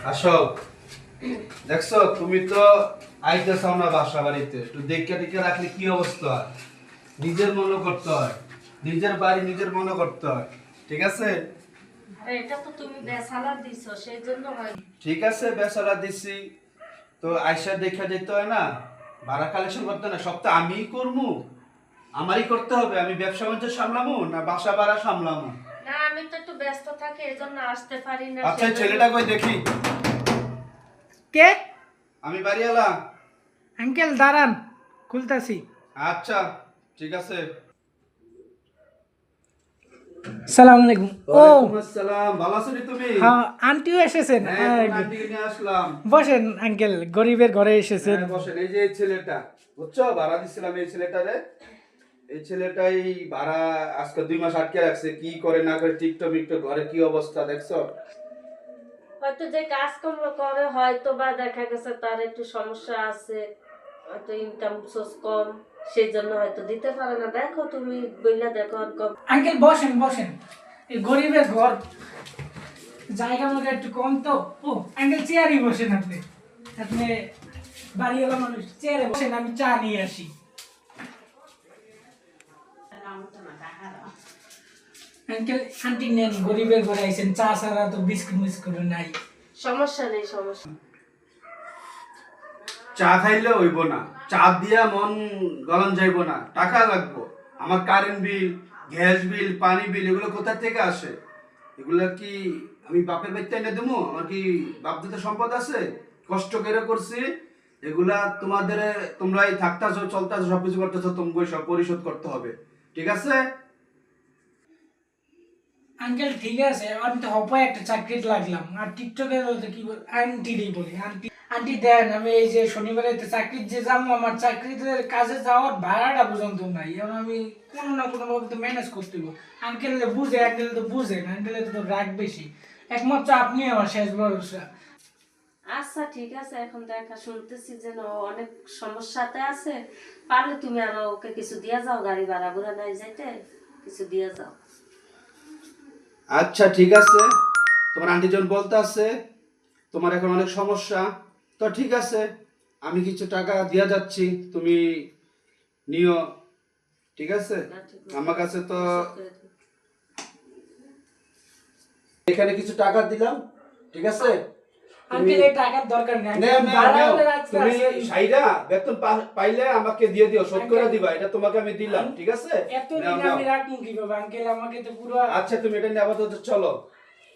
আসো। দেখছো তুমি তো আইতেছাও না বাসা বাড়িতে, একটু দেখে দেখে রাখলে কি অবস্থা হয়। নিজের মনে করতে হয়, নিজের বাড়ি নিজের মনে করতে হয়, ঠিক আছে? আরে এটা তো তুমি বেসালা দিছো সেই জন্য হয়। ঠিক আছে, বেচারা দিছি তো আইসা দেখে যেতে হয় না, ভাড়া কালেকশন করতে হয় না, সব তো আমিই করবো, আমারই করতে হবে। আমি ব্যবসা বাণিজ্য সামলামু না বাসা ভাড়া সামলামু? না আমি তো একটু ব্যস্ত থাকি এজন্য আসতে পারি না। আচ্ছা, এই সেজন্য- ছেলেটা কই দেখি। কে? আমি বাড়িওয়ালা। আঙ্কেল দাঁড়ান, খুলতাছি। আচ্ছা, ঠিক আছে। সালাম আলাইকুম। ও ওয়ালাইকুম আসসালাম, ভালো আছো রে তুমি? হ্যাঁ, আন্টিও এসেছেন। হ্যাঁ, তোমার আন্টিকে নিয়ে আসলাম। বসেন আঙ্কেল, গরিবের ঘরে এসেছেন। হ্যাঁ, বসেন। এই যে এই ছেলেটা, বুঝছো, ভাড়া দিছিলাম এই ছেলেটারে। এই ছেলেটাই ভাড়া আজকে 2 মাস আটকে রাখছে, কি করে না করে, টিকটক মিকটক, ঘরে কি অবস্থা দেখছো? হয়তো যে কাজকর্ম করে হয়তো বা দেখা গেছে তার একটু সমস্যা আছে, হয়তো ইনকাম সোর্স কম, সেই জন্য হয়তো দিতে পারে না। দেখো তুমি বইলা দেখো আর কম। আঙ্কেল বসেন বসেন, এই গরিবের ঘর, জায়গা মতো একটু কম তো। ও আঙ্কেল চেয়ারই বসেন, আপনি আপনি বাড়িওয়ালা মানুষ, চেয়ারে বসেন, আমি চা নিয়ে আসি। আঙ্কেল আন্টি নেন, গরিবের ঘরে আইছেন, চা ছাড়া তো বিস্কুট মিস্কুট নাই। সমস্যা নেই, সমস্যা। চা খাইলে হইব না, চা দিয়া মন গলন যাইব না, টাকা লাগবো। আমার কারেন্ট বিল, গ্যাস বিল, পানি বিল, এগুলো কোথা থেকে আসে? এগুলো কি আমি বাপের বাড়িতে এনে দেবো? আমার কি বাপ দাদা সম্পদ আছে? কষ্ট করে করছি এগুলা। তোমাদের তোমরাই থাকতেছো, চলতেছো, সবকিছু করতেছো, তোমাকে সব পরিশোধ করতে হবে, ঠিক আছে? আঙ্কেল ঠিক আছে, আমি তো হপায় একটা চাকরি লাগলাম, আর টিকটকে কি আন্টিরই বলি, আন্টি আন্টি দেন, আমি এই যে শনিবারে চাকরি যে যাবো, আমার চাকরিতে কাজে যাওয়ার ভাড়াটা পর্যন্ত নাই, এখন আমি কোনো না কোনো ভাবে তো ম্যানেজ করতে হইব। আঙ্কেল বুঝে, আঙ্কেল তো বুঝেন, আঙ্কেলের তো রাগ বেশি, একমাত্র আপনি আমার শেষ ভরসা। আচ্ছা ঠিক আছে, এখন দেখা শুনতেছি যেন অনেক সমস্যাতে আছে, পারলে তুমি আরো ওকে কিছু দিয়া যাও, গাড়ি ভাড়া ঘুরা নাই যাইতে কিছু দিয়া যাও। আচ্ছা ঠিক আছে, তোমার আন্টি যখন বলতে আছে তোমার এখন অনেক সমস্যা, তো ঠিক আছে, আমি কিছু টাকা দিয়া যাচ্ছি, তুমি নিও, ঠিক আছে? না, ঠিক আমার কাছে তো পরিশোধ করে দিও। এখানে কিছু টাকা দিলাম, ঠিক আছে? আঙ্কেল এই টাকার দরকার নেই, নাও, আঙ্কেল নাও, ভাড়া নাও। হলে রাখতে তুমি আসেন। সাইরা বেতন পাইলে আমাকে দিয়ে দিও, শোধ করে আঙ্কেল, দিবা, এটা তোমাকে আমি দিলাম, ঠিক আছে? এত নাও, দিন নাও। আমি রাখবো কিভাবে আঙ্কেল, আমাকে তো পুরো। আচ্ছা, তুমি এটা নিয়ে আপাতত চলো।